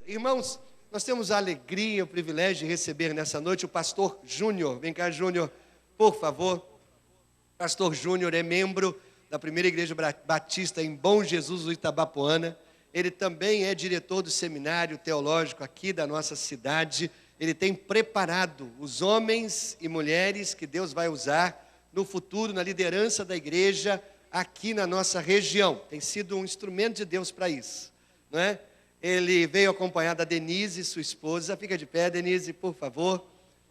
Irmãos, nós temos a alegria, o privilégio de receber nessa noite o pastor Júnior. Vem cá, Júnior, por favor. Pastor Júnior é membro da Primeira Igreja Batista em Bom Jesus do Itabapoana. Ele também é diretor do seminário teológico aqui da nossa cidade. Ele tem preparado os homens e mulheres que Deus vai usar no futuro, na liderança da igreja aqui na nossa região. Tem sido um instrumento de Deus para isso, não é? Ele veio acompanhado da Denise, sua esposa. Fica de pé, Denise, por favor.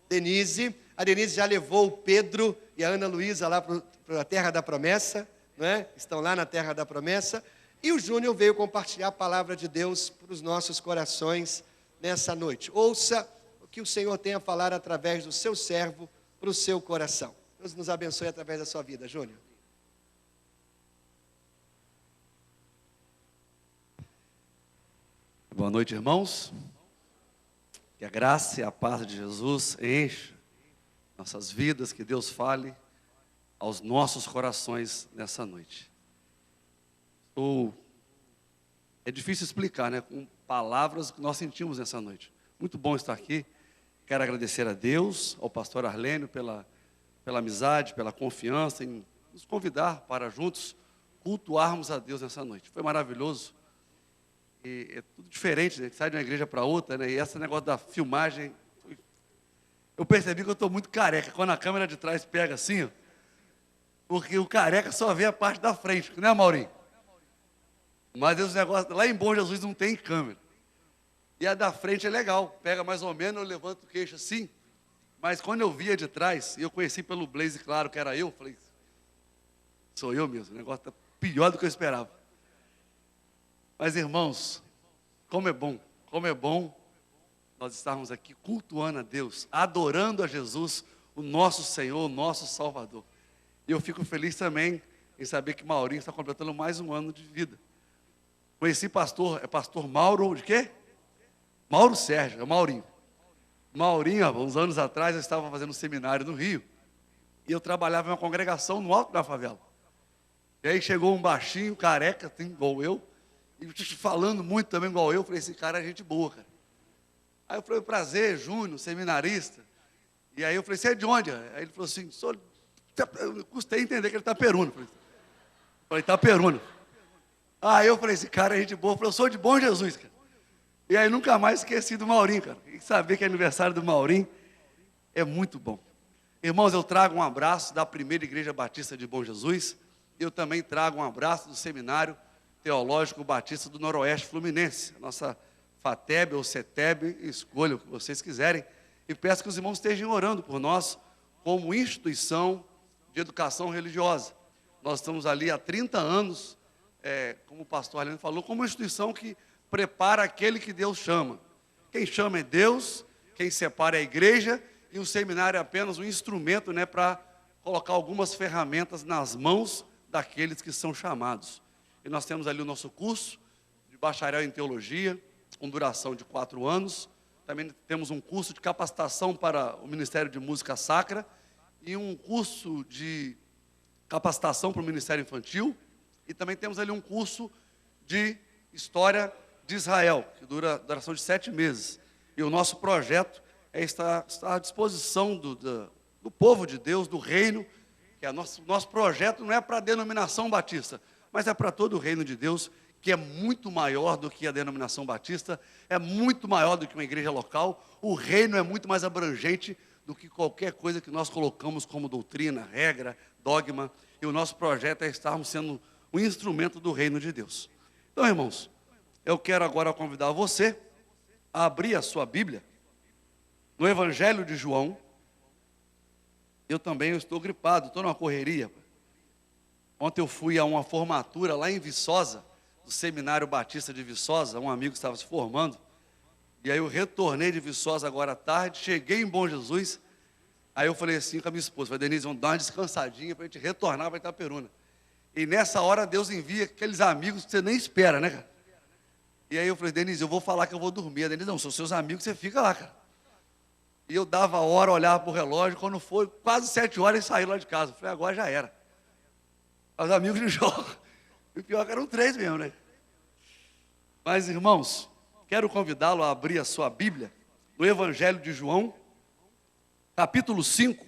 Denise, a Denise já levou o Pedro e a Ana Luísa lá para a Terra da Promessa, não é? Estão lá na Terra da Promessa. E o Júnior veio compartilhar a palavra de Deus para os nossos corações nessa noite. Ouça o que o Senhor tem a falar através do seu servo para o seu coração. Deus nos abençoe através da sua vida, Júnior. Boa noite, irmãos. Que a graça e a paz de Jesus encha nossas vidas, que Deus fale aos nossos corações nessa noite. É difícil explicar, né, com palavras que nós sentimos nessa noite. Muito bom estar aqui. Quero agradecer a Deus, ao pastor Arlênio, pela amizade, pela confiança em nos convidar para juntos cultuarmos a Deus nessa noite. Foi maravilhoso. E é tudo diferente, né? Sai de uma igreja para outra, né? E esse negócio da filmagem, eu percebi que eu estou muito careca. Quando a câmera de trás pega assim, ó, porque o careca só vê a parte da frente, né, Maurinho? Mas esse negócio, lá em Bom Jesus não tem câmera. E a da frente é legal, pega mais ou menos, eu levanto o queixo assim. Mas quando eu via de trás, e eu conheci pelo blaze claro que era eu, falei, sou eu mesmo, o negócio está pior do que eu esperava. Mas, irmãos, como é bom nós estarmos aqui cultuando a Deus, adorando a Jesus, o nosso Senhor, o nosso Salvador. E eu fico feliz também em saber que Maurinho está completando mais um ano de vida. Conheci pastor Mauro, de quê? Mauro Sérgio, é Maurinho. Maurinho, uns anos atrás, eu estava fazendo um seminário no Rio, e eu trabalhava em uma congregação no alto da favela. E aí chegou um baixinho, careca, igual eu, e falando muito também igual eu, falei, esse cara é gente boa, cara. Aí eu falei, prazer, Júnior, seminarista. E aí eu falei, você é de onde? Aí ele falou assim, eu custei entender que ele está Itaperuna. Falei, Itaperuna. Aí eu falei, esse cara é gente boa. Eu falei, eu sou de Bom Jesus, cara. E aí nunca mais esqueci do Maurinho, cara. E saber que é aniversário do Maurinho é muito bom. Irmãos, eu trago um abraço da Primeira Igreja Batista de Bom Jesus. Eu também trago um abraço do Seminário Teológico Batista do Noroeste Fluminense, a nossa FATEB ou CETEB, escolha o que vocês quiserem, e peço que os irmãos estejam orando por nós como instituição de educação religiosa. Nós estamos ali há 30 anos, como o pastor Arlênio falou, como uma instituição que prepara aquele que Deus chama. Quem chama é Deus, quem separa é a igreja, e o seminário é apenas um instrumento, né, para colocar algumas ferramentas nas mãos daqueles que são chamados. E nós temos ali o nosso curso de bacharel em teologia, com duração de 4 anos. Também temos um curso de capacitação para o Ministério de Música Sacra e um curso de capacitação para o Ministério Infantil. E também temos ali um curso de História de Israel, que dura duração de 7 meses. E o nosso projeto é estar à disposição do povo de Deus, do reino, que é nosso projeto não é para a denominação batista, mas é para todo o reino de Deus, que é muito maior do que a denominação batista, é muito maior do que uma igreja local, o reino é muito mais abrangente do que qualquer coisa que nós colocamos como doutrina, regra, dogma, e o nosso projeto é estarmos sendo um instrumento do reino de Deus. Então, irmãos, eu quero agora convidar você a abrir a sua Bíblia no Evangelho de João, Eu também estou gripado, estou numa correria. Ontem eu fui a uma formatura lá em Viçosa, do Seminário Batista de Viçosa, um amigo estava se formando. E aí eu retornei de Viçosa agora à tarde, cheguei em Bom Jesus. Aí eu falei assim com a minha esposa, falei, Denise, vamos dar uma descansadinha para a gente retornar para Itaperuna. E nessa hora Deus envia aqueles amigos que você nem espera, né, cara? E aí eu falei, Denise, eu vou falar que eu vou dormir. A Denise, não, são seus amigos, você fica lá, cara. E eu dava a hora, olhava para o relógio, quando foi quase 7 horas, e saí lá de casa. Eu falei, agora já era. Os amigos de Jó. E o pior é que eram 3 mesmo, né? Mas, irmãos, quero convidá-lo a abrir a sua Bíblia no Evangelho de João, capítulo 5.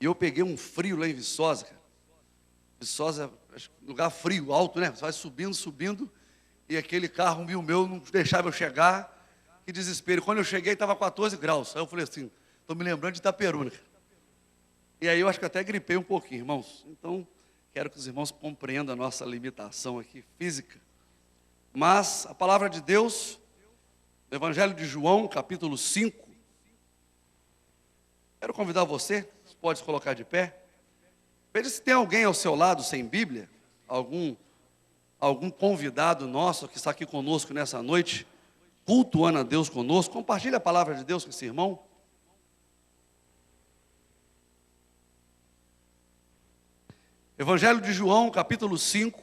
E eu peguei um frio lá em Viçosa, cara. Viçosa, lugar frio, alto, né? Você vai subindo, e aquele carro meu não deixava eu chegar. Que desespero. Quando eu cheguei, estava 14 graus. Aí eu falei assim, estou me lembrando de Itaperuna. E aí eu acho que até gripei um pouquinho, irmãos. Então, quero que os irmãos compreendam a nossa limitação aqui física. Mas a palavra de Deus, no Evangelho de João, capítulo 5. Quero convidar você, pode se colocar de pé. Veja se tem alguém ao seu lado sem Bíblia, algum convidado nosso que está aqui conosco nessa noite, cultuando a Deus conosco. Compartilhe a palavra de Deus com esse irmão. Evangelho de João, capítulo 5,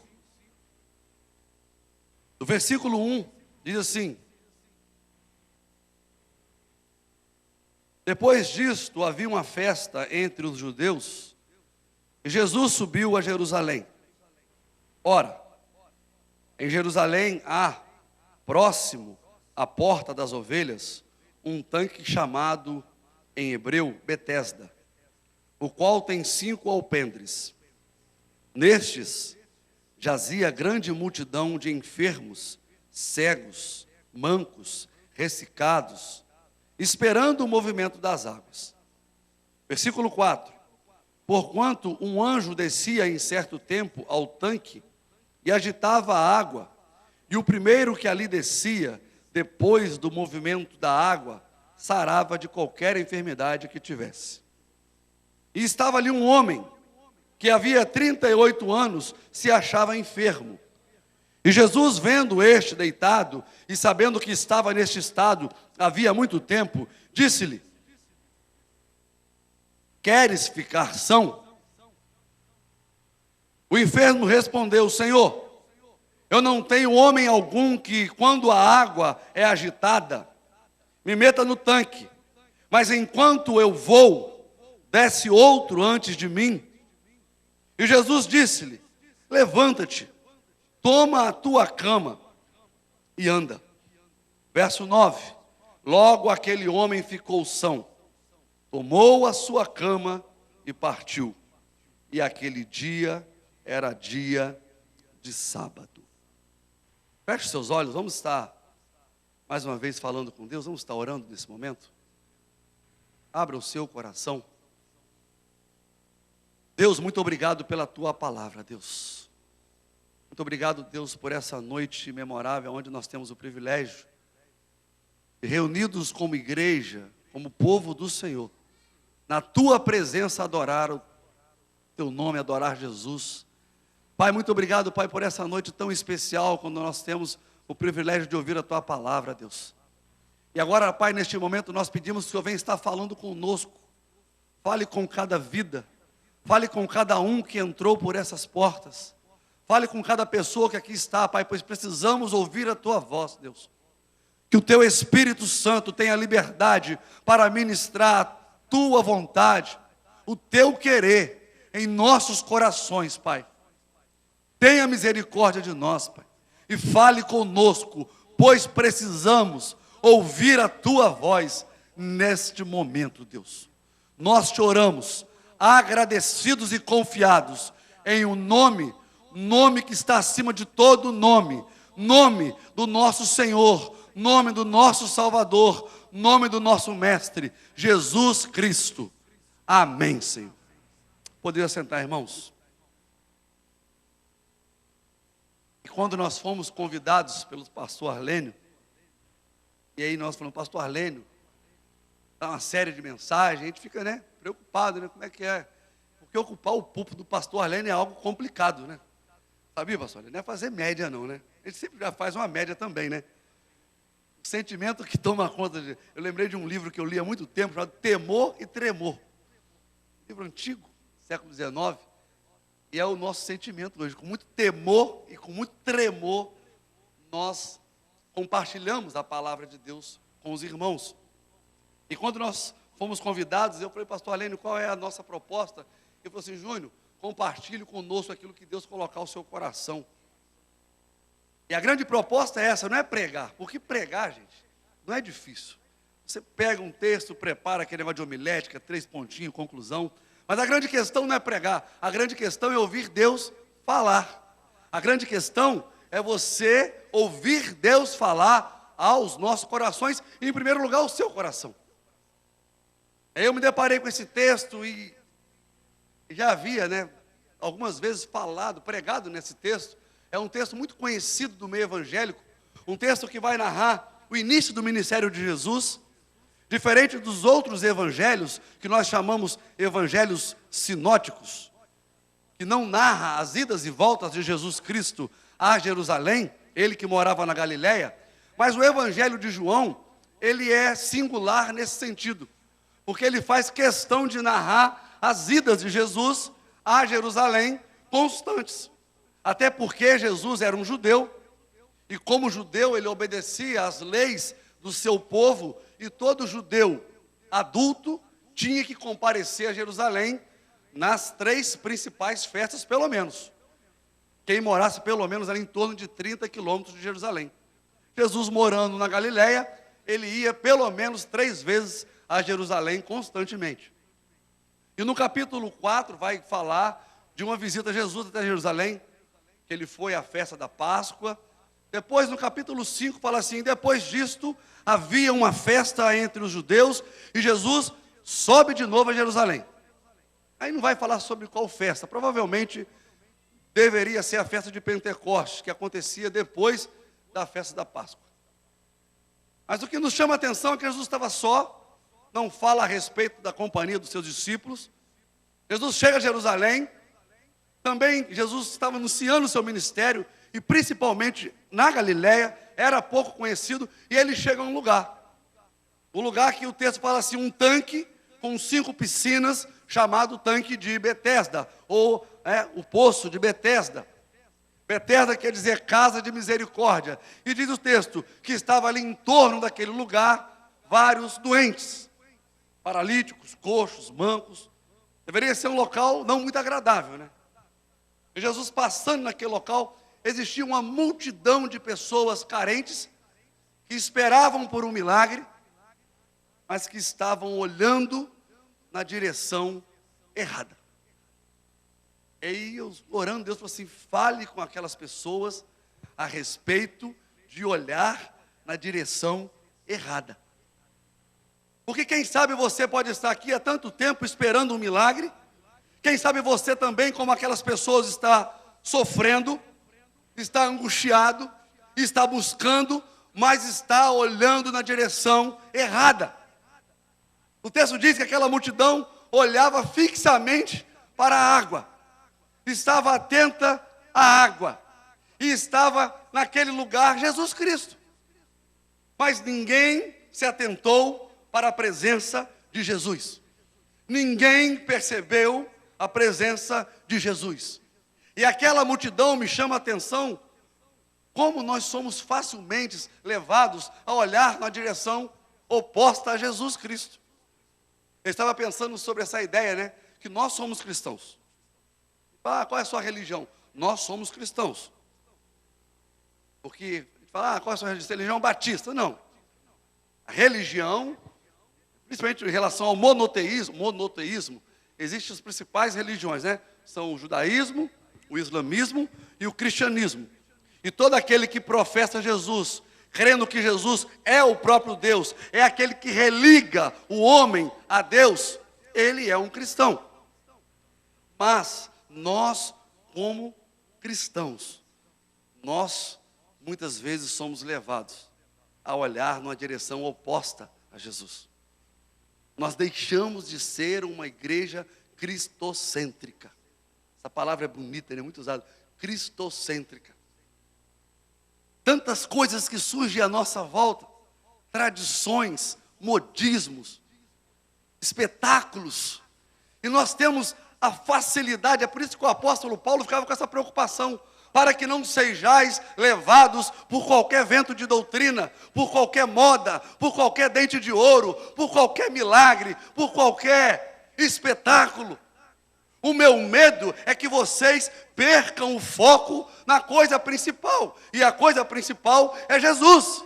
do versículo 1, diz assim: Depois disto havia uma festa entre os judeus, e Jesus subiu a Jerusalém. Ora, em Jerusalém há, próximo à porta das ovelhas, um tanque chamado, em hebreu, Betesda, o qual tem 5 alpendres. Nestes jazia grande multidão de enfermos, cegos, mancos, ressecados, esperando o movimento das águas. Versículo 4. Porquanto um anjo descia em certo tempo ao tanque e agitava a água, e o primeiro que ali descia, depois do movimento da água, sarava de qualquer enfermidade que tivesse. E estava ali um homem, que havia 38 anos, se achava enfermo. E Jesus, vendo este deitado, e sabendo que estava neste estado havia muito tempo, disse-lhe: Queres ficar são? O enfermo respondeu: Senhor, eu não tenho homem algum que, quando a água é agitada, me meta no tanque, mas enquanto eu vou, desce outro antes de mim. E Jesus disse-lhe: Levanta-te, toma a tua cama e anda. Verso 9. Logo aquele homem ficou são, tomou a sua cama e partiu. E aquele dia era dia de sábado. Feche seus olhos, vamos estar mais uma vez falando com Deus, vamos estar orando nesse momento. Abra o seu coração. Deus, muito obrigado pela tua palavra, Deus. Muito obrigado, Deus, por essa noite memorável, onde nós temos o privilégio de, reunidos como igreja, como povo do Senhor, na tua presença adorar o teu nome, adorar Jesus. Pai, muito obrigado, Pai, por essa noite tão especial, quando nós temos o privilégio de ouvir a tua palavra, Deus. E agora, Pai, neste momento nós pedimos que o Senhor venha estar falando conosco. Fale com cada vida. Fale com cada um que entrou por essas portas. Fale com cada pessoa que aqui está, Pai, pois precisamos ouvir a tua voz, Deus. Que o teu Espírito Santo tenha liberdade para ministrar a tua vontade, o teu querer em nossos corações, Pai. Tenha misericórdia de nós, Pai, e fale conosco, pois precisamos ouvir a tua voz neste momento, Deus. Nós te oramos, agradecidos e confiados em um nome que está acima de todo nome, nome do nosso Senhor, nome do nosso Salvador, nome do nosso Mestre, Jesus Cristo. Amém, Senhor. Poderia sentar, irmãos? E quando nós fomos convidados pelo pastor Arlênio, e aí nós falamos: Pastor Arlênio, dar uma série de mensagens, a gente fica, né, preocupado, né, como é que é? Porque ocupar o púlpito do pastor Arlênio é algo complicado, né? Sabia, pastor? Não é fazer média não, né? A gente sempre já faz uma média também, né? O sentimento que toma conta de... Eu lembrei de um livro que eu li há muito tempo, chamado Temor e Tremor. Livro antigo, século XIX. E é o nosso sentimento hoje. Com muito temor e com muito tremor, nós compartilhamos a palavra de Deus com os irmãos. E quando nós fomos convidados, eu falei, pastor Arlênio, qual é a nossa proposta? Ele falou assim, Júnior, compartilhe conosco aquilo que Deus colocar no seu coração. E a grande proposta é essa, não é pregar, porque pregar, gente, não é difícil. Você pega um texto, prepara aquele negócio de homilética, 3 pontinhos, conclusão. Mas a grande questão não é pregar, a grande questão é ouvir Deus falar. A grande questão é você ouvir Deus falar aos nossos corações, e em primeiro lugar, ao seu coração. Aí eu me deparei com esse texto e já havia, né, algumas vezes falado, pregado nesse texto. É um texto muito conhecido do meio evangélico, um texto que vai narrar o início do ministério de Jesus, diferente dos outros evangelhos, que nós chamamos evangelhos sinóticos, que não narra as idas e voltas de Jesus Cristo a Jerusalém, ele que morava na Galileia, mas o evangelho de João, ele é singular nesse sentido, porque ele faz questão de narrar as idas de Jesus a Jerusalém constantes. Até porque Jesus era um judeu, e como judeu ele obedecia às leis do seu povo, e todo judeu adulto tinha que comparecer a Jerusalém nas 3 principais festas, pelo menos. Quem morasse pelo menos ali em torno de 30 quilômetros de Jerusalém. Jesus morando na Galileia, ele ia pelo menos 3 vezes a Jerusalém constantemente. E no capítulo 4 vai falar de uma visita a Jesus até Jerusalém, que ele foi à festa da Páscoa. Depois no capítulo 5 fala assim, depois disto havia uma festa entre os judeus e Jesus sobe de novo a Jerusalém. Aí não vai falar sobre qual festa, provavelmente deveria ser a festa de Pentecostes, que acontecia depois da festa da Páscoa. Mas o que nos chama a atenção é que Jesus estava só, não fala a respeito da companhia dos seus discípulos. Jesus chega a Jerusalém, também Jesus estava anunciando o seu ministério, e principalmente na Galileia, era pouco conhecido, e ele chega a um lugar que o texto fala assim, um tanque com 5 piscinas, chamado tanque de Betesda, ou o poço de Betesda. Betesda quer dizer casa de misericórdia, e diz o texto, que estava ali em torno daquele lugar, vários doentes, paralíticos, coxos, mancos. Deveria ser um local não muito agradável, né? E Jesus passando naquele local, existia uma multidão de pessoas carentes, que esperavam por um milagre, mas que estavam olhando na direção errada. E aí eu orando, Deus falou assim, fale com aquelas pessoas a respeito de olhar na direção errada. Porque quem sabe você pode estar aqui há tanto tempo esperando um milagre, quem sabe você também, como aquelas pessoas, está sofrendo, está angustiado, está buscando, mas está olhando na direção errada. O texto diz que aquela multidão olhava fixamente para a água, estava atenta à água, e estava naquele lugar Jesus Cristo. Mas ninguém se atentou para a presença de Jesus. Ninguém percebeu a presença de Jesus. E aquela multidão me chama a atenção, como nós somos facilmente levados a olhar na direção oposta a Jesus Cristo. Eu estava pensando sobre essa ideia, né? Que nós somos cristãos. Qual é a sua religião? Nós somos cristãos. Porque, qual é a sua religião? Religião batista? Não. A religião, principalmente em relação ao monoteísmo, existem as principais religiões, né? São o judaísmo, o islamismo e o cristianismo. E todo aquele que professa Jesus, crendo que Jesus é o próprio Deus, é aquele que religa o homem a Deus, ele é um cristão. Mas nós, como cristãos, nós muitas vezes somos levados a olhar numa direção oposta a Jesus. Nós deixamos de ser uma igreja cristocêntrica. Essa palavra é bonita, é muito usada. Cristocêntrica. Tantas coisas que surgem à nossa volta, tradições, modismos, espetáculos, e nós temos a facilidade, é por isso que o apóstolo Paulo ficava com essa preocupação, para que não sejais levados por qualquer vento de doutrina, por qualquer moda, por qualquer dente de ouro, por qualquer milagre, por qualquer espetáculo. O meu medo é que vocês percam o foco na coisa principal, e a coisa principal é Jesus.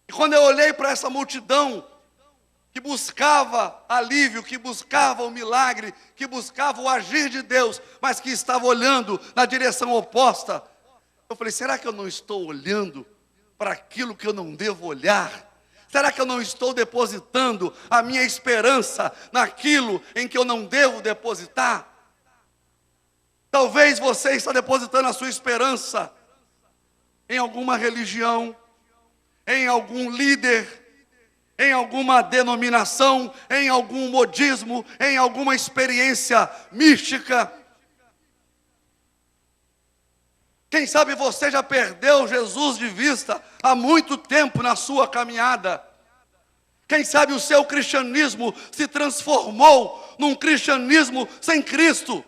E quando eu olhei para essa multidão, que buscava alívio, que buscava o milagre, que buscava o agir de Deus, mas que estava olhando na direção oposta, eu falei, será que eu não estou olhando para aquilo que eu não devo olhar? Será que eu não estou depositando a minha esperança naquilo em que eu não devo depositar? Talvez você está depositando a sua esperança em alguma religião, em algum líder, em alguma denominação, em algum modismo, em alguma experiência mística. Quem sabe você já perdeu Jesus de vista há muito tempo na sua caminhada. Quem sabe o seu cristianismo se transformou num cristianismo sem Cristo.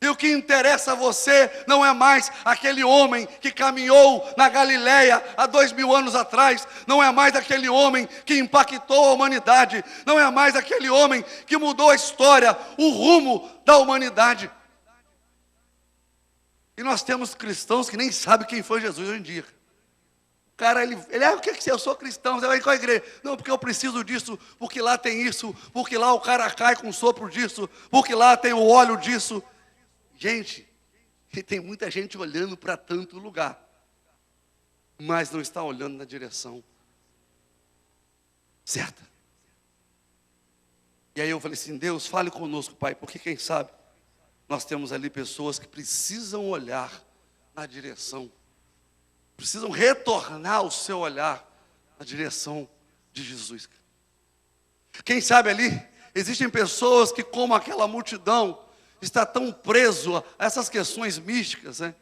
E o que interessa a você não é mais aquele homem que caminhou na Galileia há 2000 anos atrás, não é mais aquele homem que impactou a humanidade, não é mais aquele homem que mudou a história, o rumo da humanidade. E nós temos cristãos que nem sabem quem foi Jesus hoje em dia. O cara, ele o que é que eu sou cristão, você vai em qual igreja? Não, porque eu preciso disso, porque lá tem isso, porque lá o cara cai com o sopro disso, porque lá tem o óleo disso. Gente, tem muita gente olhando para tanto lugar, mas não está olhando na direção certa. E aí eu falei assim, Deus, fale conosco, Pai, porque quem sabe nós temos ali pessoas que precisam olhar na direção, precisam retornar o seu olhar na direção de Jesus. Quem sabe ali existem pessoas que, como aquela multidão, está tão preso a essas questões místicas, né?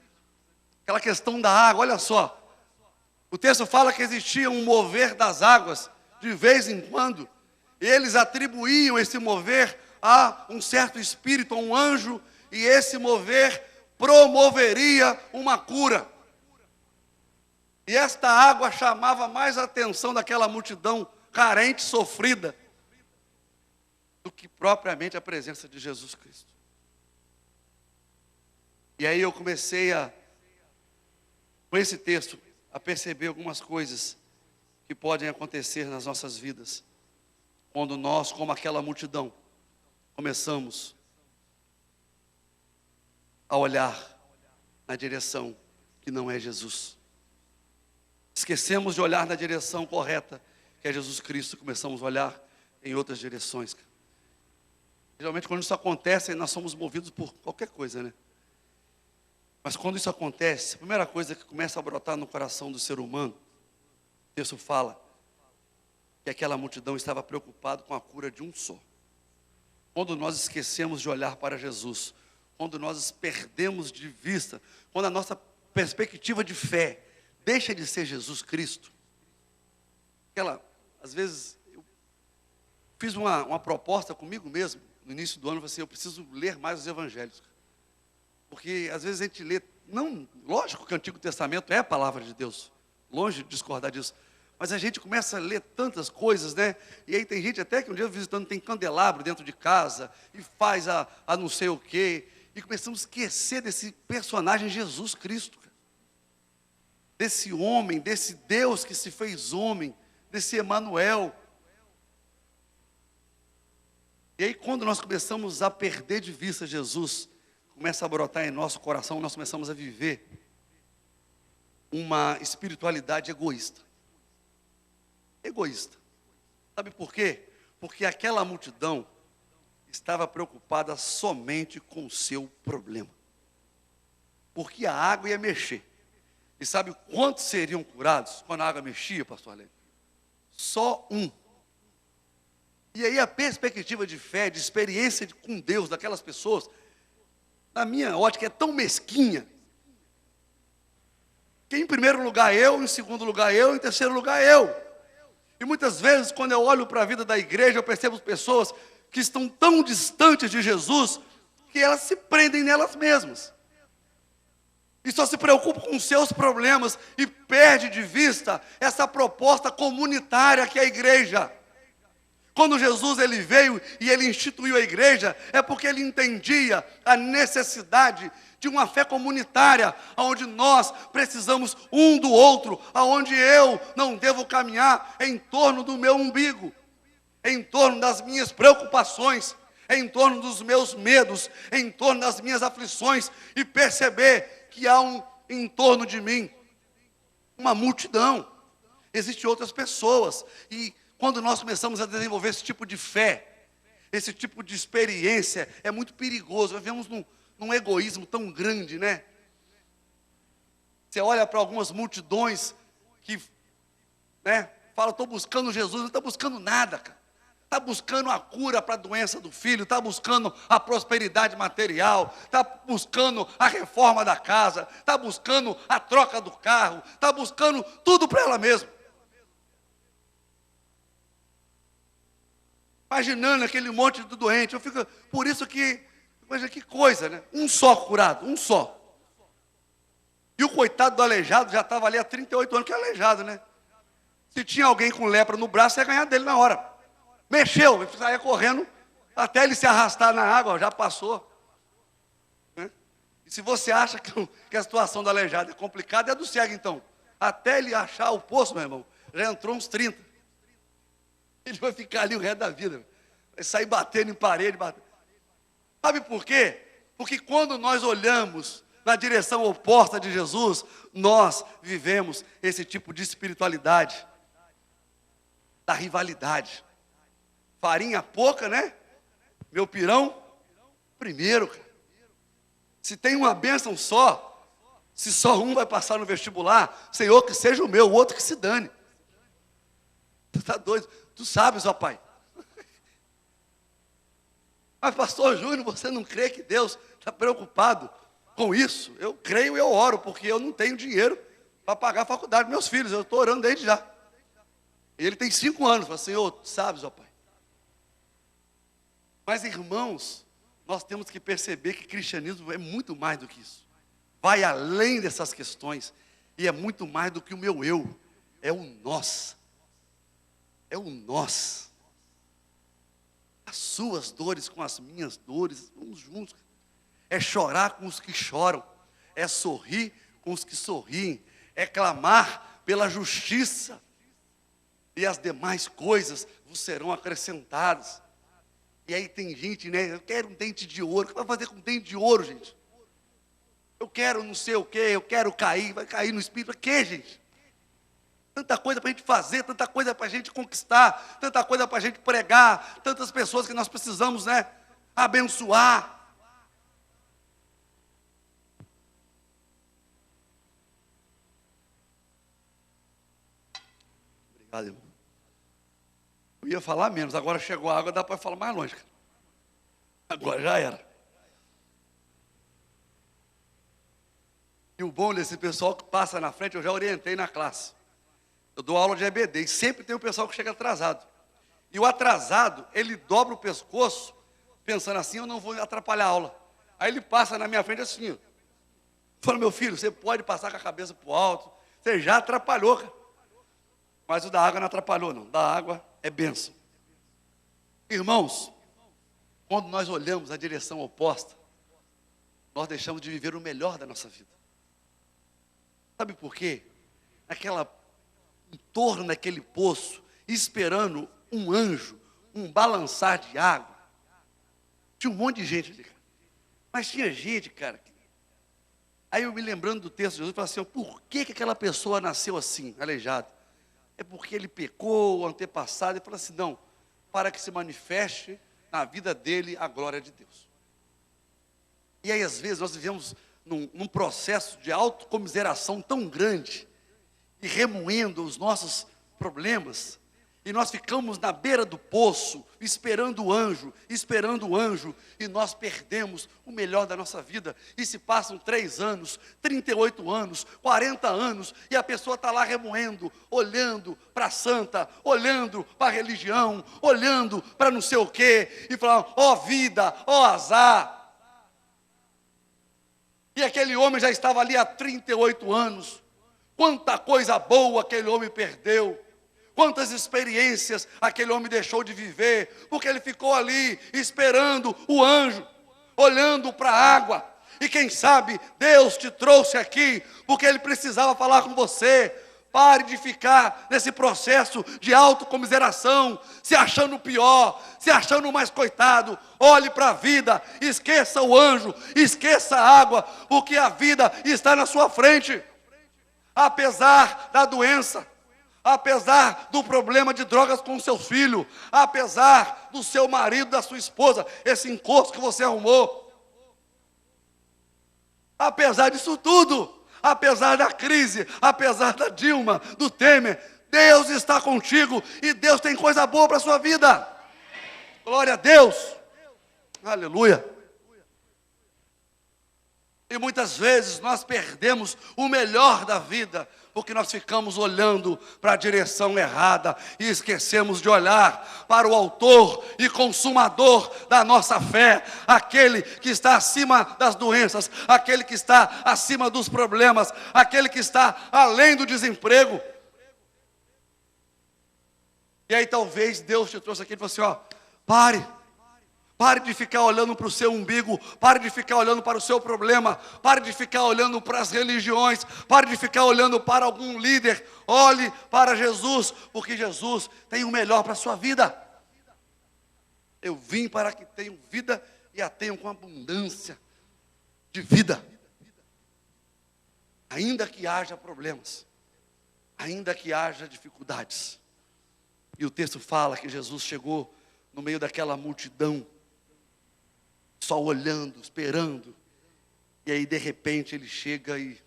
Aquela questão da água, olha só. O texto fala que existia um mover das águas, de vez em quando, e eles atribuíam esse mover a um certo espírito, a um anjo, e esse mover promoveria uma cura. E esta água chamava mais a atenção daquela multidão carente, sofrida, do que propriamente a presença de Jesus Cristo. E aí eu comecei com esse texto, a perceber algumas coisas que podem acontecer nas nossas vidas, quando nós, como aquela multidão, começamos a olhar na direção que não é Jesus. Esquecemos de olhar na direção correta, que é Jesus Cristo, começamos a olhar em outras direções. Geralmente quando isso acontece, nós somos movidos por qualquer coisa, né? Mas quando isso acontece, a primeira coisa que começa a brotar no coração do ser humano, o texto fala que aquela multidão estava preocupada com a cura de um só. Quando nós esquecemos de olhar para Jesus, quando nós perdemos de vista, quando a nossa perspectiva de fé deixa de ser Jesus Cristo, às vezes, eu fiz uma proposta comigo mesmo, no início do ano, eu falei assim, eu preciso ler mais os evangelhos. Porque às vezes a gente lê, não, lógico que o Antigo Testamento é a palavra de Deus, longe de discordar disso, mas a gente começa a ler tantas coisas, né? E aí tem gente até que um dia visitando tem candelabro dentro de casa, e faz a não sei o quê, e começamos a esquecer desse personagem Jesus Cristo, cara. Desse homem, desse Deus que se fez homem, desse Emanuel. E aí quando nós começamos a perder de vista Jesus, começa a brotar em nosso coração, nós começamos a viver uma espiritualidade egoísta. Egoísta. Sabe por quê? Porque aquela multidão estava preocupada somente com o seu problema. Porque a água ia mexer. E sabe quantos seriam curados quando a água mexia, pastor Arlene? Só um. E aí a perspectiva de fé, de experiência com Deus daquelas pessoas, na minha ótica, é tão mesquinha, que em primeiro lugar eu, em segundo lugar eu, em terceiro lugar eu. E muitas vezes, quando eu olho para a vida da igreja, eu percebo pessoas que estão tão distantes de Jesus, que elas se prendem nelas mesmas. E só se preocupa com os seus problemas e perde de vista essa proposta comunitária que é a igreja. Quando Jesus ele veio e ele instituiu a igreja, é porque ele entendia a necessidade de uma fé comunitária, onde nós precisamos um do outro, onde eu não devo caminhar em torno do meu umbigo, em torno das minhas preocupações, em torno dos meus medos, em torno das minhas aflições, e perceber que há em torno de mim uma multidão, existem outras pessoas, e quando nós começamos a desenvolver esse tipo de fé, esse tipo de experiência, é muito perigoso. Nós vivemos num egoísmo tão grande, né? Você olha para algumas multidões que, né, falam, estou buscando Jesus, não está buscando nada, cara. Está buscando a cura para a doença do filho, está buscando a prosperidade material, está buscando a reforma da casa, está buscando a troca do carro, está buscando tudo para ela mesma. Imaginando aquele monte de doente, eu fico, por isso que, veja que coisa, né? Um só curado, um só. E o coitado do aleijado já estava ali há 38 anos, que é aleijado, né? Se tinha alguém com lepra no braço, ia ganhar dele na hora. Mexeu, ele saía correndo, até ele se arrastar na água, já passou. Né? E se você acha que a situação do aleijado é complicada, é do cego então. Até ele achar o poço, meu irmão, já entrou uns 30. Ele vai ficar ali o resto da vida. Vai sair batendo em parede. Sabe por quê? Porque quando nós olhamos na direção oposta de Jesus, nós vivemos esse tipo de espiritualidade, da rivalidade. Farinha pouca, né? Meu pirão, primeiro, cara. Se tem uma bênção só, se só um vai passar no vestibular, Senhor, que seja o meu, o outro que se dane. Tu está doido? Tu sabes, ó Pai. Mas pastor Júnior, você não crê que Deus está preocupado com isso? Eu creio e eu oro, porque eu não tenho dinheiro para pagar a faculdade dos meus filhos. Eu estou orando desde já. Ele tem 5 anos. Fala, Senhor, tu sabes, ó Pai. Mas irmãos, nós temos que perceber que cristianismo é muito mais do que isso. Vai além dessas questões. E é muito mais do que o meu eu. É o nós. É o nós. As suas dores com as minhas dores, vamos juntos. É chorar com os que choram. É sorrir com os que sorriem. É clamar pela justiça. E as demais coisas vos serão acrescentadas. E aí tem gente, né? Eu quero um dente de ouro. O que vai fazer com dente de ouro, gente? Eu quero não sei o quê, eu quero cair. Vai cair no espírito. Para quê, gente? Tanta coisa para a gente fazer, tanta coisa para a gente conquistar, tanta coisa para a gente pregar, tantas pessoas que nós precisamos, né, abençoar. Obrigado, irmão. Eu ia falar menos, agora chegou a água, dá para falar mais longe. Agora já era. E o bom desse pessoal que passa na frente, eu já orientei na classe. Eu dou aula de EBD e sempre tem o pessoal que chega atrasado. E o atrasado, ele dobra o pescoço, pensando assim, eu não vou atrapalhar a aula. Aí ele passa na minha frente assim, ó. Fala, meu filho, você pode passar com a cabeça para o alto, você já atrapalhou, cara. Mas o da água não atrapalhou, não. Da água é bênção. Irmãos, quando nós olhamos a direção oposta, nós deixamos de viver o melhor da nossa vida. Sabe por quê? Em torno daquele poço, esperando um anjo, um balançar de água. Tinha um monte de gente ali, cara. Mas tinha gente, cara. Aí eu me lembrando do texto de Jesus, eu falei assim, por que aquela pessoa nasceu assim, aleijado? É porque ele pecou, o antepassado, ele falou assim, não, para que se manifeste na vida dele a glória de Deus. E aí às vezes nós vivemos num processo de autocomiseração tão grande e remoendo os nossos problemas, e nós ficamos na beira do poço, esperando o anjo, e nós perdemos o melhor da nossa vida. E se passam 3 anos, 38 anos, 40 anos, e a pessoa está lá remoendo, olhando para a santa, olhando para a religião, olhando para não sei o quê, e falando, ó vida, ó azar. E aquele homem já estava ali há 38 anos. Quanta coisa boa aquele homem perdeu. Quantas experiências aquele homem deixou de viver, porque ele ficou ali esperando o anjo, olhando para a água. E quem sabe Deus te trouxe aqui, porque Ele precisava falar com você. Pare de ficar nesse processo de autocomiseração, se achando pior, se achando mais coitado. Olhe para a vida, esqueça o anjo, esqueça a água, porque a vida está na sua frente. Apesar da doença, apesar do problema de drogas com o seu filho, apesar do seu marido, da sua esposa, esse encosto que você arrumou, apesar disso tudo, apesar da crise, apesar da Dilma, do Temer, Deus está contigo e Deus tem coisa boa para a sua vida. Glória a Deus. Aleluia. E muitas vezes nós perdemos o melhor da vida, porque nós ficamos olhando para a direção errada e esquecemos de olhar para o autor e consumador da nossa fé, aquele que está acima das doenças, aquele que está acima dos problemas, aquele que está além do desemprego. E aí talvez Deus te trouxe aqui e falou assim, ó, pare de ficar olhando para o seu umbigo, pare de ficar olhando para o seu problema, pare de ficar olhando para as religiões, pare de ficar olhando para algum líder, olhe para Jesus, porque Jesus tem o melhor para a sua vida. Eu vim para que tenham vida e a tenham com abundância de vida. Ainda que haja problemas, ainda que haja dificuldades. E o texto fala que Jesus chegou no meio daquela multidão, só olhando, esperando. E aí de repente ele chega e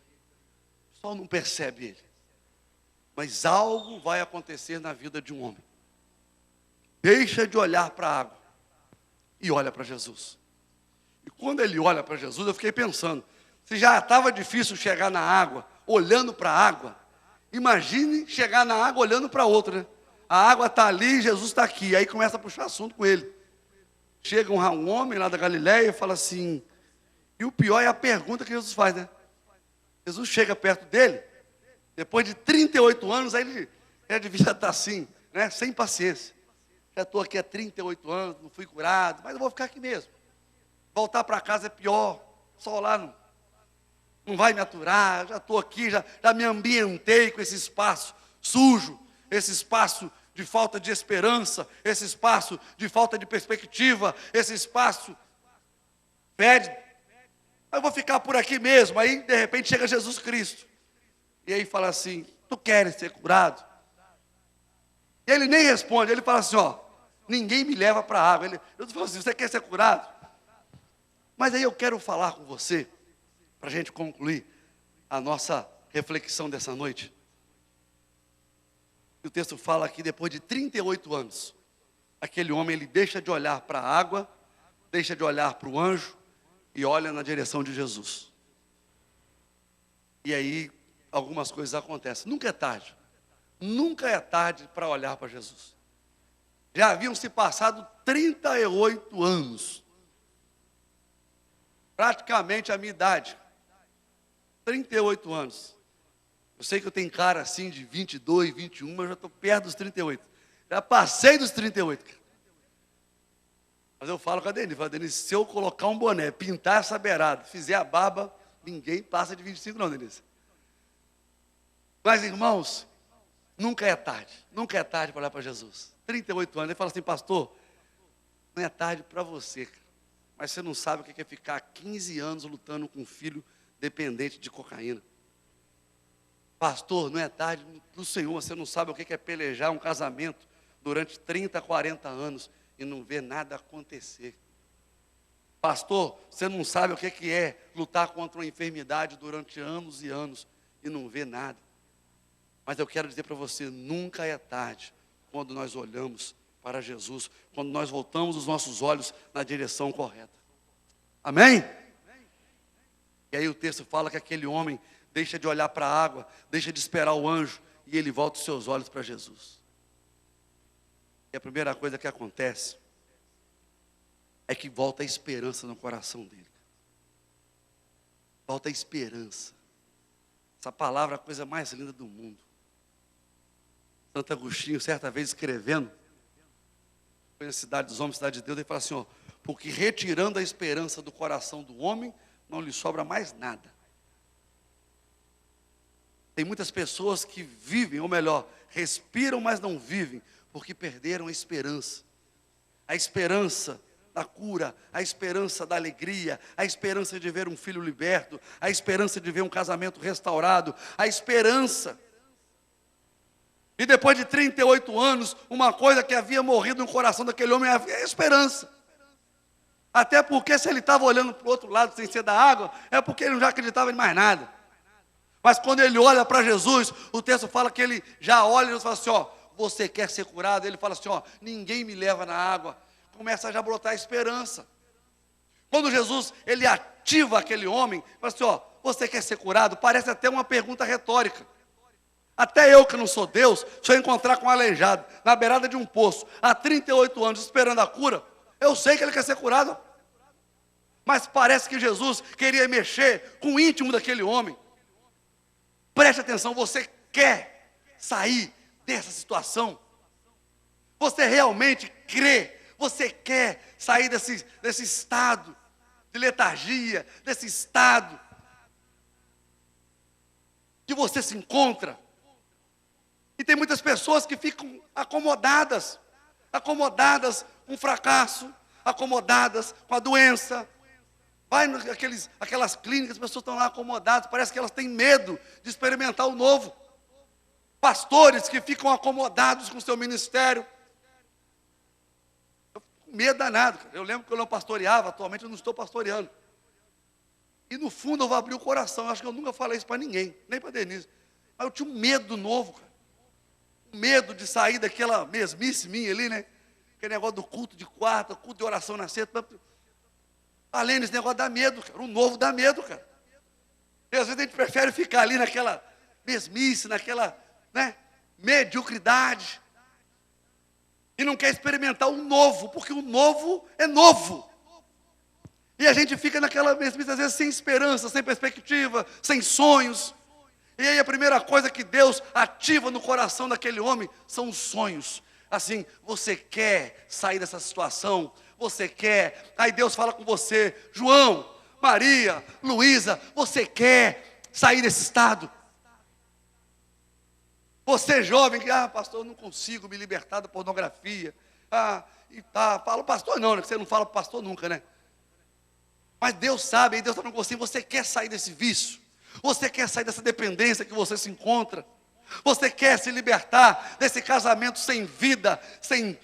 só não percebe ele. Mas algo vai acontecer na vida de um homem. Deixa de olhar para a água e olha para Jesus. E quando ele olha para Jesus, eu fiquei pensando, se já estava difícil chegar na água, olhando para a água, imagine chegar na água olhando para outra, né? A água está ali, Jesus está aqui. Aí começa a puxar assunto com ele. Chega um homem lá da Galileia e fala assim, e o pior é a pergunta que Jesus faz, né? Jesus chega perto dele, depois de 38 anos, aí ele já devia estar assim, né? Sem paciência. Já estou aqui há 38 anos, não fui curado, mas eu vou ficar aqui mesmo. Voltar para casa é pior, só lá não vai me aturar, já estou aqui, já me ambientei com esse espaço sujo, esse espaço de falta de esperança, esse espaço de falta de perspectiva, esse espaço pede, eu vou ficar por aqui mesmo. Aí de repente chega Jesus Cristo, e aí fala assim, tu queres ser curado? E ele nem responde, ele fala assim, ó, ninguém me leva para a água. Eu falo assim, você quer ser curado? Mas aí eu quero falar com você, para a gente concluir a nossa reflexão dessa noite. O texto fala que depois de 38 anos, aquele homem ele deixa de olhar para a água, deixa de olhar para o anjo e olha na direção de Jesus. E aí algumas coisas acontecem. Nunca é tarde para olhar para Jesus. Já haviam se passado 38 anos, praticamente a minha idade, 38 anos. Eu sei que eu tenho cara assim de 22, 21, mas eu já estou perto dos 38. Já passei dos 38. Mas eu falo com a Denise, se eu colocar um boné, pintar essa beirada, fizer a barba, ninguém passa de 25 não, Denise. Mas irmãos, nunca é tarde para olhar para Jesus. 38 anos, ele fala assim, pastor, não é tarde para você, mas você não sabe o que é ficar 15 anos lutando com um filho dependente de cocaína. Pastor, não é tarde para o Senhor, você não sabe o que é pelejar um casamento durante 30, 40 anos e não ver nada acontecer. Pastor, você não sabe o que é lutar contra uma enfermidade durante anos e anos e não ver nada. Mas eu quero dizer para você, nunca é tarde quando nós olhamos para Jesus, quando nós voltamos os nossos olhos na direção correta. Amém? E aí o texto fala que aquele homem deixa de olhar para a água, deixa de esperar o anjo, e ele volta os seus olhos para Jesus. E a primeira coisa que acontece é que volta a esperança no coração dele. Volta a esperança. Essa palavra é a coisa mais linda do mundo. Santo Agostinho, certa vez escrevendo, foi na Cidade dos Homens, Cidade de Deus, ele fala assim, ó, porque retirando a esperança do coração do homem, não lhe sobra mais nada. Tem muitas pessoas que vivem, ou melhor, respiram, mas não vivem, porque perderam a esperança. A esperança da cura, a esperança da alegria, a esperança de ver um filho liberto, a esperança de ver um casamento restaurado, a esperança. E depois de 38 anos, uma coisa que havia morrido no coração daquele homem é a esperança. Até porque se ele estava olhando para o outro lado sem ser da água, é porque ele não já acreditava em mais nada. Mas quando ele olha para Jesus, o texto fala que ele já olha e Jesus fala assim, ó, você quer ser curado? Ele fala assim, ó, ninguém me leva na água. Começa a já brotar a esperança. Quando Jesus, ele ativa aquele homem, fala assim, ó, você quer ser curado? Parece até uma pergunta retórica. Até eu que não sou Deus, se eu encontrar com um aleijado, na beirada de um poço, há 38 anos esperando a cura, eu sei que ele quer ser curado. Mas parece que Jesus queria mexer com o íntimo daquele homem. Preste atenção, você quer sair dessa situação? Você realmente crê? Você quer sair desse estado de letargia, desse estado que você se encontra? E tem muitas pessoas que ficam acomodadas com o fracasso, acomodadas com a doença. Vai naquelas clínicas, as pessoas estão lá acomodadas, parece que elas têm medo de experimentar o novo. Pastores que ficam acomodados com o seu ministério. Eu fico com medo danado, cara. Eu lembro que eu não pastoreava, atualmente eu não estou pastoreando. E no fundo eu vou abrir o coração, eu acho que eu nunca falei isso para ninguém, nem para Denise. Mas eu tinha um medo do novo, cara. Um medo de sair daquela mesmice minha ali, né? Aquele negócio do culto de quarta, culto de oração na sexta. Além desse negócio dá medo, cara. O novo dá medo, cara. E às vezes a gente prefere ficar ali naquela mesmice, naquela, né, mediocridade. E não quer experimentar o novo, porque o novo é novo. E a gente fica naquela mesmice, às vezes sem esperança, sem perspectiva, sem sonhos. E aí a primeira coisa que Deus ativa no coração daquele homem são os sonhos. Assim, você quer sair dessa situação? Você quer? Aí Deus fala com você, João, Maria, Luísa, você quer sair desse estado? Você jovem, que, pastor, eu não consigo me libertar da pornografia. Fala pastor não, né? Você não fala pastor nunca, né? Mas Deus sabe, aí Deus está falando com você, você quer sair desse vício? Você quer sair dessa dependência que você se encontra? Você quer se libertar desse casamento sem vida, sem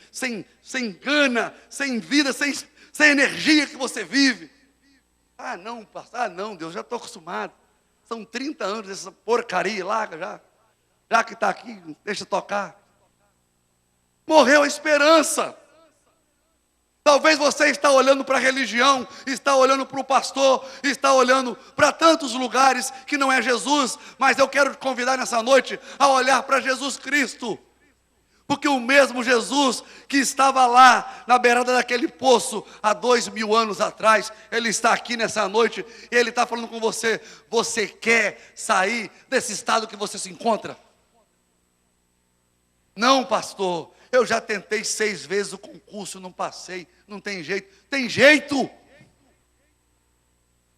gana, sem vida, sem energia que você vive? Não, pastor, não, Deus, já estou acostumado. São 30 anos dessa porcaria, larga já que está aqui, deixa tocar. Morreu a esperança. Talvez você está olhando para a religião, está olhando para o pastor, está olhando para tantos lugares que não é Jesus, mas eu quero te convidar nessa noite a olhar para Jesus Cristo. Porque o mesmo Jesus que estava lá na beirada daquele poço há 2000 anos atrás, Ele está aqui nessa noite e Ele está falando com você. Você quer sair desse estado que você se encontra? Não, pastor, eu já tentei 6 vezes o concurso, não passei, não tem jeito. Tem jeito!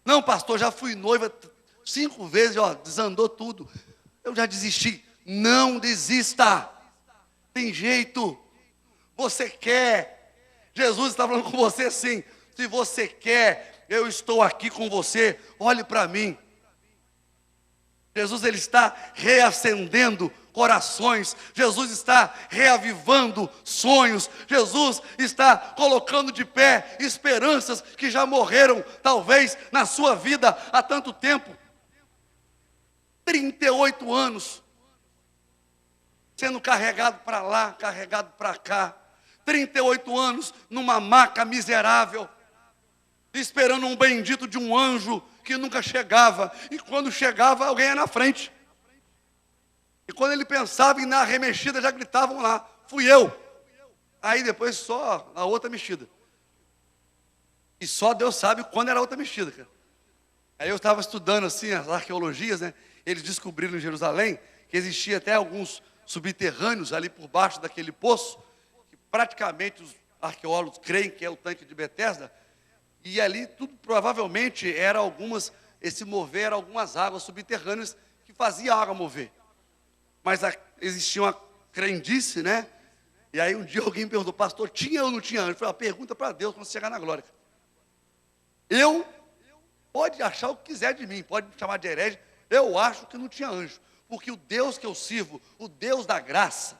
Não, pastor, já fui noiva 5 vezes, desandou tudo. Eu já desisti. Não desista! Tem jeito! Você quer? Jesus está falando com você assim, se você quer, eu estou aqui com você, olhe para mim. Jesus, Ele está reacendendo corações, Jesus está reavivando sonhos, Jesus está colocando de pé esperanças que já morreram, talvez, na sua vida há tanto tempo. 38 anos, sendo carregado para lá, carregado para cá, 38 anos numa maca miserável, esperando um bendito de um anjo que nunca chegava, e quando chegava alguém ia na frente, e quando ele pensava em dar a remexida, já gritavam lá, fui eu. Aí depois só a outra mexida, e só Deus sabe quando era a outra mexida, cara. Aí eu estava estudando assim as arqueologias, né? Eles descobriram em Jerusalém que existia até alguns subterrâneos ali por baixo daquele poço, que praticamente os arqueólogos creem que é o tanque de Betesda, e ali tudo provavelmente era esse mover era algumas águas subterrâneas que fazia a água mover. Mas existia uma crendice, né? E aí um dia alguém perguntou, pastor, tinha ou não tinha anjo? Eu falei, pergunta para Deus quando chegar na glória. Pode achar o que quiser de mim, pode me chamar de herege, eu acho que não tinha anjo. Porque o Deus que eu sirvo, o Deus da graça,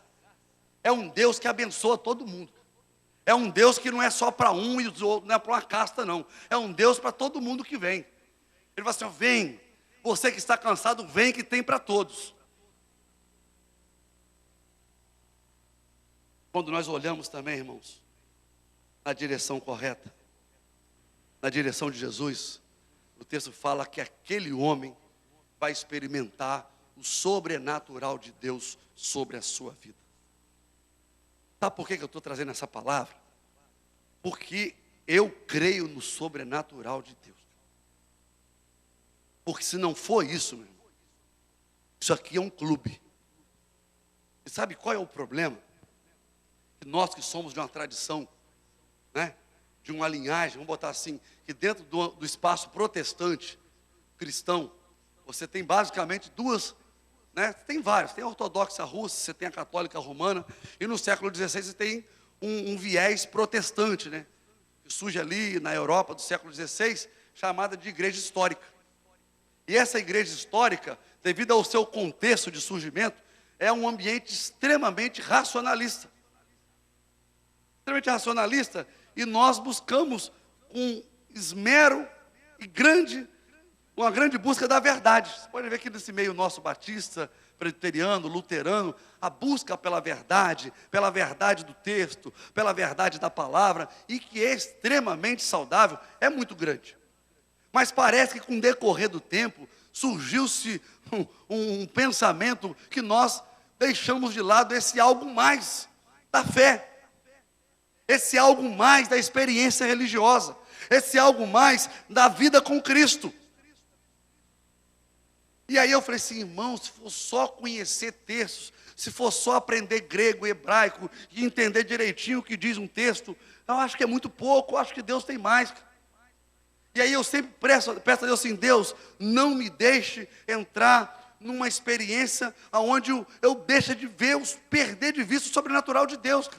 é um Deus que abençoa todo mundo. É um Deus que não é só para um e os outros, não é para uma casta não. É um Deus para todo mundo que vem. Ele fala assim, vem, você que está cansado, vem que tem para todos. Quando nós olhamos também, irmãos, na direção correta, na direção de Jesus, o texto fala que aquele homem vai experimentar o sobrenatural de Deus sobre a sua vida. Sabe por que eu estou trazendo essa palavra? Porque eu creio no sobrenatural de Deus. Porque se não for isso, meu irmão, isso aqui é um clube. E sabe qual é o problema? Que nós que somos de uma tradição, né, de uma linhagem, vamos botar assim, que dentro do espaço protestante, cristão, você tem basicamente duas, né, tem várias, tem a ortodoxa russa, você tem a católica romana, e no século XVI você tem um viés protestante, né, que surge ali na Europa do século XVI, chamada de igreja histórica. E essa igreja histórica, devido ao seu contexto de surgimento, é um ambiente extremamente racionalista. Extremamente racionalista, e nós buscamos com esmero e uma grande busca da verdade. Você pode ver que nesse meio nosso batista, presbiteriano, luterano, a busca pela verdade do texto, pela verdade da palavra, e que é extremamente saudável, é muito grande. Mas parece que com o decorrer do tempo, surgiu-se um pensamento que nós deixamos de lado esse algo mais da fé. Esse algo mais da experiência religiosa, esse algo mais da vida com Cristo. E aí eu falei assim, irmão, se for só conhecer textos, se for só aprender grego, hebraico, e entender direitinho o que diz um texto, eu acho que é muito pouco, eu acho que Deus tem mais. E aí eu sempre peço a Deus assim, Deus, não me deixe entrar numa experiência onde eu deixe de perder de vista o sobrenatural de Deus.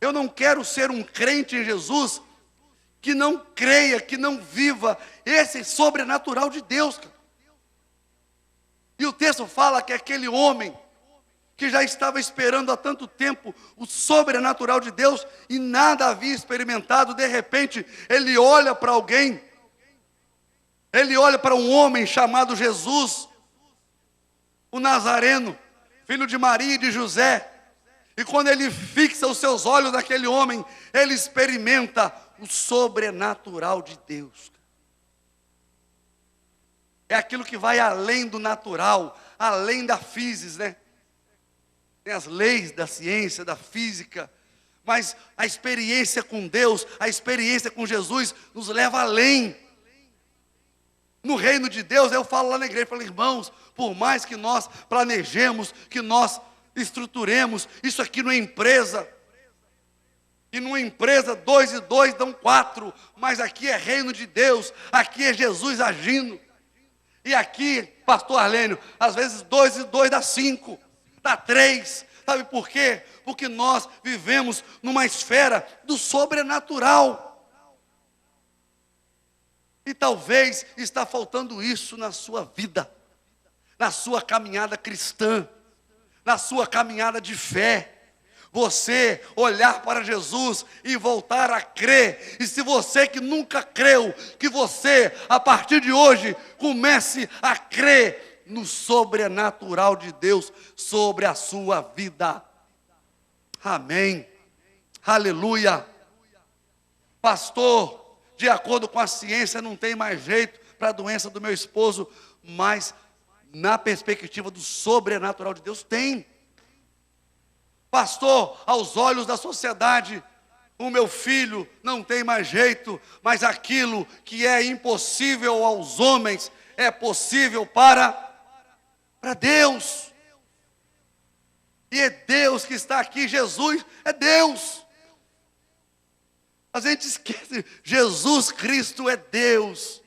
Eu não quero ser um crente em Jesus que não creia, que não viva esse sobrenatural de Deus. E o texto fala que aquele homem que já estava esperando há tanto tempo o sobrenatural de Deus e nada havia experimentado, de repente ele olha para alguém, ele olha para um homem chamado Jesus, o Nazareno, filho de Maria e de José. E quando ele fixa os seus olhos naquele homem, ele experimenta o sobrenatural de Deus. É aquilo que vai além do natural, além da física, né? Tem as leis da ciência, da física, mas a experiência com Deus, a experiência com Jesus, nos leva além. No reino de Deus, eu falo lá na igreja, eu falo, irmãos, por mais que nós planejemos, que nós estruturemos, isso aqui não é empresa. E numa empresa 2 e 2 dão 4, mas aqui é reino de Deus, aqui é Jesus agindo. E aqui, pastor Arlênio, às vezes 2 e 2 dá 5, dá 3. Sabe por quê? Porque nós vivemos numa esfera do sobrenatural. E talvez está faltando isso na sua vida. na sua caminhada cristã, na sua caminhada de fé. Você olhar para Jesus e voltar a crer. E se você que nunca creu, que você, a partir de hoje, comece a crer no sobrenatural de Deus sobre a sua vida. Amém. Aleluia. Pastor, de acordo com a ciência, não tem mais jeito para a doença do meu esposo, mas na perspectiva do sobrenatural de Deus, tem. Pastor, aos olhos da sociedade, o meu filho não tem mais jeito, mas aquilo que é impossível aos homens é possível para Deus. E é Deus que está aqui, Jesus é Deus. A gente esquece, Jesus Cristo é Deus.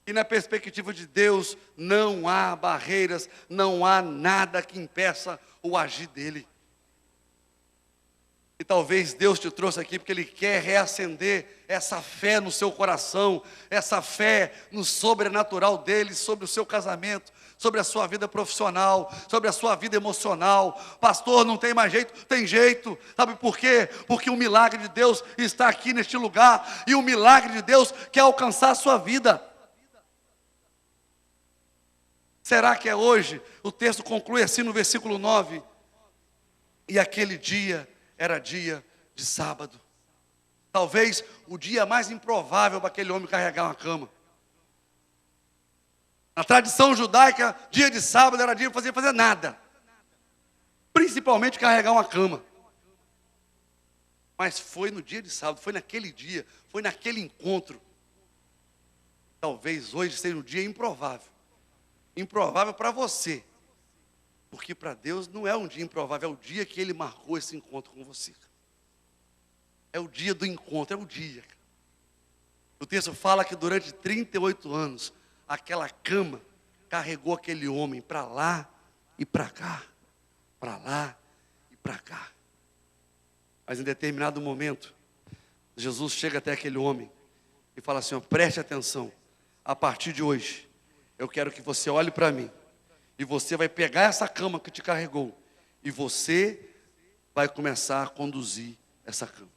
E na perspectiva de Deus, não há barreiras, não há nada que impeça o agir dele. E talvez Deus te trouxe aqui porque Ele quer reacender essa fé no seu coração, essa fé no sobrenatural dele, sobre o seu casamento, sobre a sua vida profissional, sobre a sua vida emocional. Pastor, não tem mais jeito? Tem jeito. Sabe por quê? Porque o milagre de Deus está aqui neste lugar, e o milagre de Deus quer alcançar a sua vida. Será que é hoje? O texto conclui assim no versículo 9. E aquele dia era dia de sábado. Talvez o dia mais improvável para aquele homem carregar uma cama. Na tradição judaica, dia de sábado era dia de fazer nada. Principalmente carregar uma cama. Mas foi no dia de sábado, foi naquele dia, foi naquele encontro. Talvez hoje seja um dia improvável. Improvável para você, porque para Deus não é um dia improvável, é o dia que Ele marcou esse encontro com você. É o dia do encontro, é o dia. O texto fala que durante 38 anos, aquela cama carregou aquele homem para lá e para cá, para lá e para cá. Mas em determinado momento, Jesus chega até aquele homem e fala assim, ó, preste atenção, a partir de hoje, eu quero que você olhe para mim, e você vai pegar essa cama que te carregou, e você vai começar a conduzir essa cama.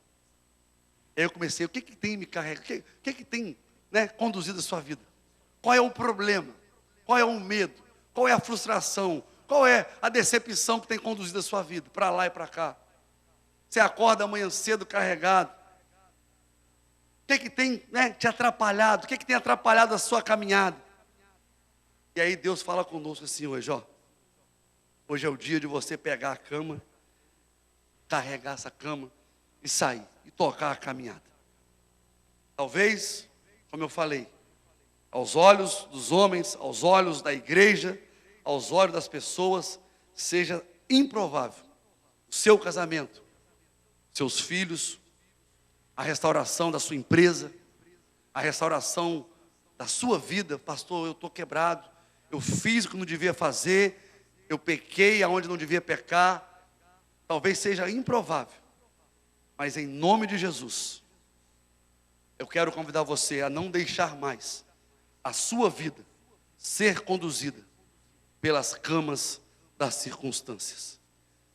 Aí eu comecei, o que tem me carregado, o que tem, conduzido a sua vida? Qual é o problema? Qual é o medo? Qual é a frustração? Qual é a decepção que tem conduzido a sua vida, para lá e para cá? Você acorda amanhã cedo carregado. O que tem te atrapalhado? O que tem atrapalhado a sua caminhada? E aí Deus fala conosco assim hoje, ó. Hoje é o dia de você pegar a cama, carregar essa cama e sair, e tocar a caminhada. Talvez, como eu falei, aos olhos dos homens, aos olhos da igreja, aos olhos das pessoas, seja improvável o seu casamento, seus filhos, a restauração da sua empresa, a restauração da sua vida. Pastor, eu estou quebrado, eu fiz o que não devia fazer, eu pequei aonde não devia pecar. Talvez seja improvável, mas em nome de Jesus, eu quero convidar você a não deixar mais a sua vida ser conduzida pelas camas das circunstâncias.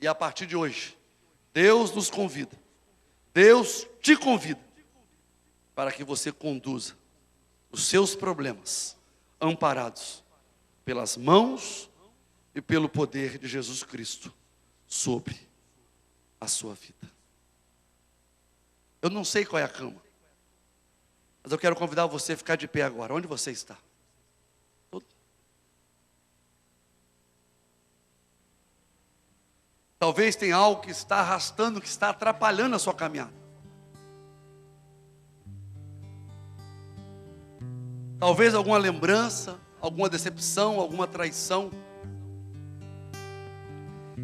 E a partir de hoje, Deus nos convida, Deus te convida, para que você conduza os seus problemas, amparados pelas mãos e pelo poder de Jesus Cristo, sobre a sua vida. Eu não sei qual é a cama, mas eu quero convidar você a ficar de pé agora, onde você está. Talvez tenha algo que está arrastando, que está atrapalhando a sua caminhada. Talvez alguma lembrança, alguma decepção, alguma traição.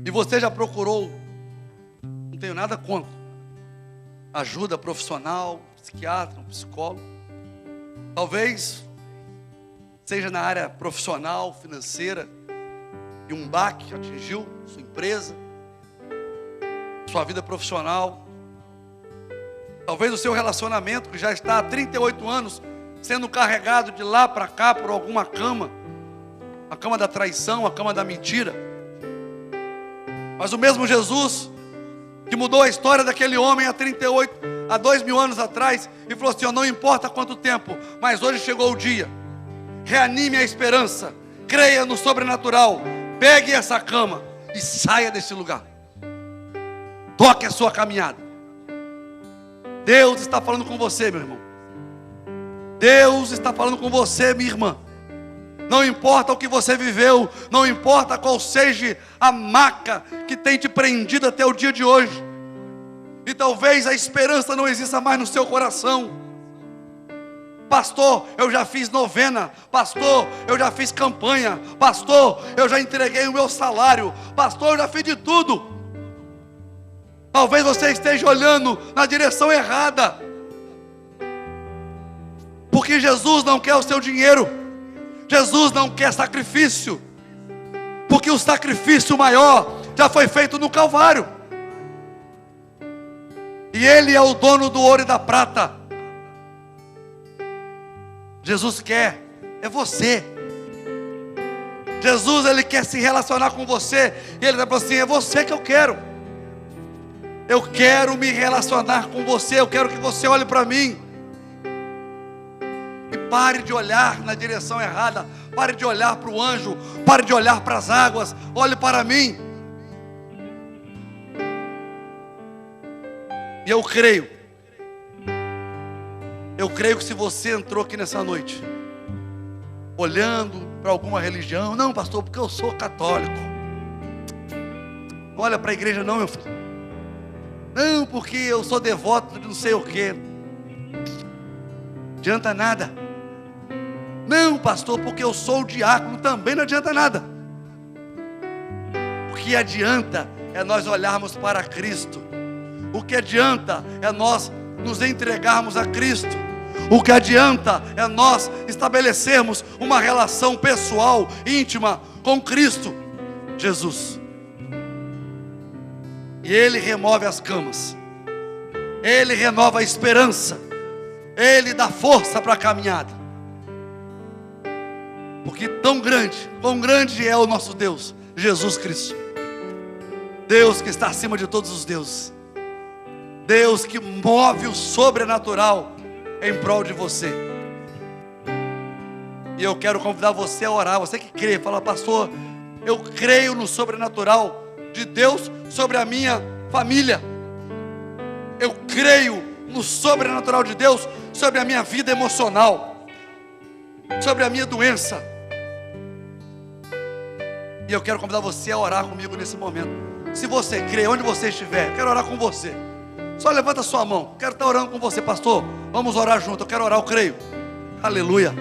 E você já procurou, não tenho nada contra, ajuda profissional, psiquiatra, um psicólogo. Talvez seja na área profissional, financeira, e um baque atingiu sua empresa, sua vida profissional. Talvez o seu relacionamento, que já está há 38 anos, sendo carregado de lá para cá por alguma cama, a cama da traição, a cama da mentira. Mas o mesmo Jesus que mudou a história daquele homem há 2000 anos atrás, e falou assim: não importa quanto tempo, mas hoje chegou o dia. Reanime a esperança, creia no sobrenatural, pegue essa cama e saia desse lugar. Toque a sua caminhada. Deus está falando com você, meu irmão. Deus está falando com você, minha irmã. Não importa o que você viveu, não importa qual seja a maca que tem te prendido até o dia de hoje, e talvez a esperança não exista mais no seu coração. Pastor, eu já fiz novena. Pastor, eu já fiz campanha. Pastor, eu já entreguei o meu salário. Pastor, eu já fiz de tudo. Talvez você esteja olhando na direção errada, porque Jesus não quer o seu dinheiro. Jesus não quer sacrifício, porque o sacrifício maior já foi feito no Calvário. E Ele é o dono do ouro e da prata. Jesus quer, é você. Jesus, Ele quer se relacionar com você. E Ele vai falar assim: é você que eu quero. Eu quero me relacionar com você. Eu quero que você olhe para mim. E pare de olhar na direção errada. Pare de olhar para o anjo. Pare de olhar para as águas. Olhe para mim. E eu creio que se você entrou aqui nessa noite olhando para alguma religião: não, pastor, porque eu sou católico. Não olha para a igreja não, meu filho. Não, porque eu sou devoto de não sei o que. Adianta nada. Não, pastor, porque eu sou diácono. Também não adianta nada. O que adianta é nós olharmos para Cristo. O que adianta é nós nos entregarmos a Cristo. O que adianta é nós estabelecermos uma relação pessoal, íntima com Cristo Jesus. E Ele remove as camas, Ele renova a esperança, Ele dá força para a caminhada. Porque quão grande é o nosso Deus, Jesus Cristo. Deus que está acima de todos os deuses. Deus que move o sobrenatural em prol de você. E eu quero convidar você a orar. Você que crê, fala: pastor, eu creio no sobrenatural de Deus sobre a minha família. Eu creio no sobrenatural de Deus sobre a minha vida emocional, sobre a minha doença. E eu quero convidar você a orar comigo nesse momento. Se você crê, onde você estiver, eu quero orar com você. Só levanta a sua mão. Quero estar orando com você, pastor. Vamos orar junto. Eu quero orar, eu creio. Aleluia.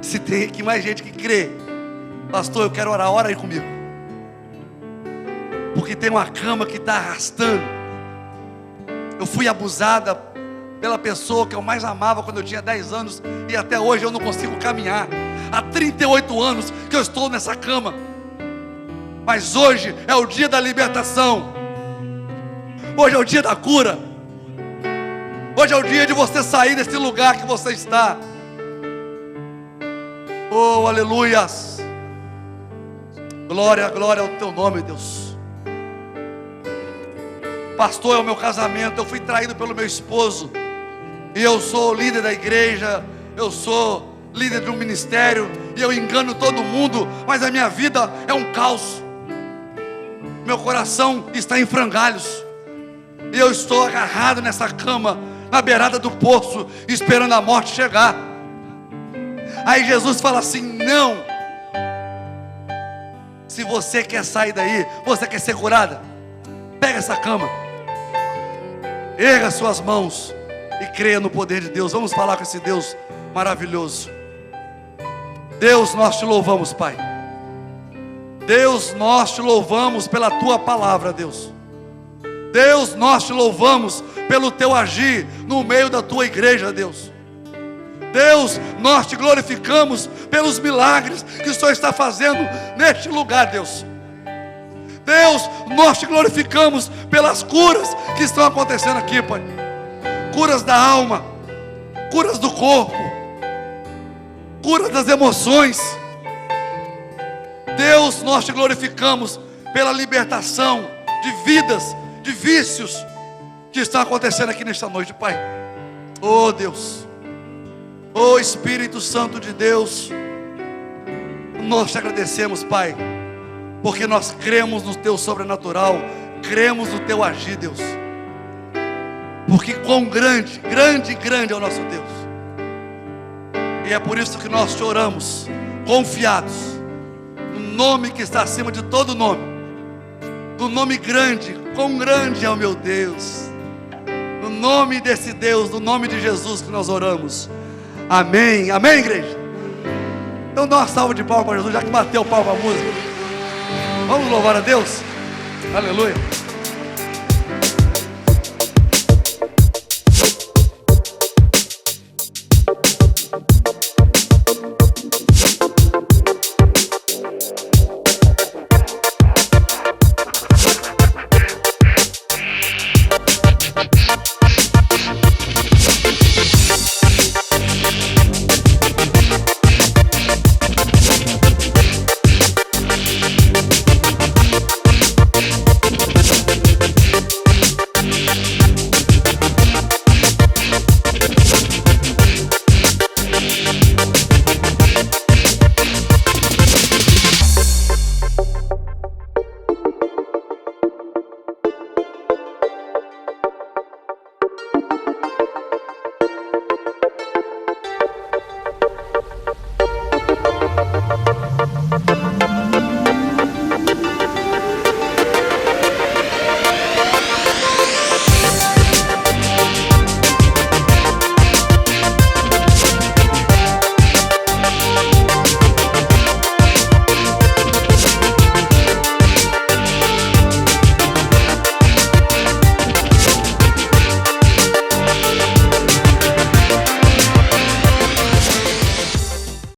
Se tem aqui mais gente que crê, pastor, eu quero orar, ora aí comigo. Porque tem uma cama que está arrastando. Eu fui abusada pela pessoa que eu mais amava quando eu tinha 10 anos. E até hoje eu não consigo caminhar. Há 38 anos que eu estou nessa cama. Mas hoje é o dia da libertação. Hoje é o dia da cura. Hoje é o dia de você sair desse lugar que você está. Oh, aleluias. Glória, glória ao teu nome, Deus. Pastor, é o meu casamento. Eu fui traído pelo meu esposo. E eu sou líder da igreja. Eu sou líder de um ministério. E eu engano todo mundo. Mas a minha vida é um caos. Meu coração está em frangalhos. E eu estou agarrado nessa cama, na beirada do poço, esperando a morte chegar. Aí Jesus fala assim: não. Se você quer sair daí, você quer ser curada, pega essa cama, erga suas mãos e creia no poder de Deus. Vamos falar com esse Deus maravilhoso. Deus, nós te louvamos, Pai. Deus, nós te louvamos pela tua palavra, Deus. Deus, nós te louvamos pelo teu agir no meio da tua igreja, Deus. Deus, nós te glorificamos pelos milagres que o Senhor está fazendo neste lugar, Deus. Deus, nós te glorificamos pelas curas que estão acontecendo aqui, Pai. Curas da alma, curas do corpo, curas das emoções, Deus, nós te glorificamos pela libertação de vidas, de vícios que estão acontecendo aqui nesta noite, Pai. Oh Deus, oh Espírito Santo de Deus, nós te agradecemos, Pai, porque nós cremos no teu sobrenatural, cremos no teu agir, Deus. Porque quão grande, grande, grande é o nosso Deus. E é por isso que nós te oramos, confiados no nome que está acima de todo nome, do nome grande. Quão grande é o meu Deus. No nome desse Deus, no nome de Jesus que nós oramos. Amém, amém, igreja? Então dá uma salva de palmas para Jesus, já que bateu o pau para a música. Vamos louvar a Deus. Aleluia.